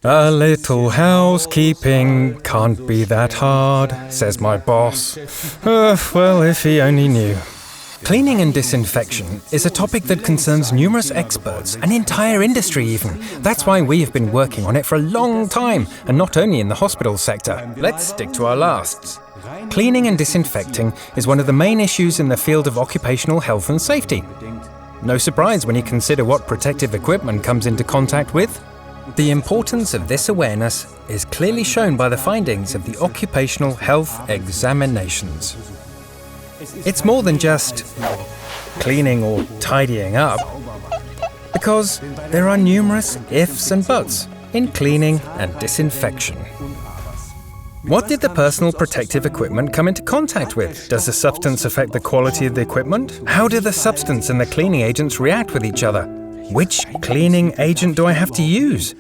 A little housekeeping can't be that hard, says my boss. Well, if he only knew. Cleaning and disinfection is a topic that concerns numerous experts, an entire industry even. That's why we have been working on it for a long time, and not only in the hospital sector. Let's stick to our lasts. Cleaning and disinfecting is one of the main issues in the field of occupational health and safety. No surprise when you consider what protective equipment comes into contact with. The importance of this awareness is clearly shown by the findings of the occupational health examinations. It's more than just cleaning or tidying up, because there are numerous ifs and buts in cleaning and disinfection. What did the personal protective equipment come into contact with? Does the substance affect the quality of the equipment? How do the substance and the cleaning agents react with each other? Which cleaning agent do I have to use?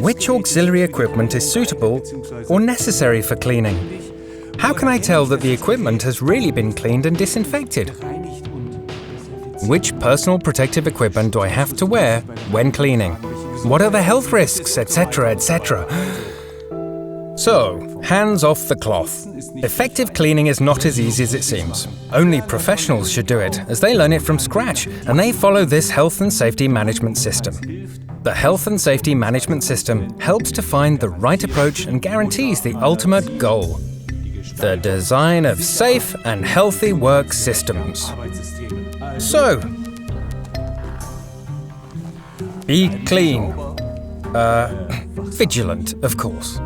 Which auxiliary equipment is suitable or necessary for cleaning? How can I tell that the equipment has really been cleaned and disinfected? Which personal protective equipment do I have to wear when cleaning? What are the health risks, etc., etc.? So, hands off the cloth. Effective cleaning is not as easy as it seems. Only professionals should do it, as they learn it from scratch, and they follow this health and safety management system. The health and safety management system helps to find the right approach and guarantees the ultimate goal: the design of safe and healthy work systems. So, be clean. Vigilant, of course.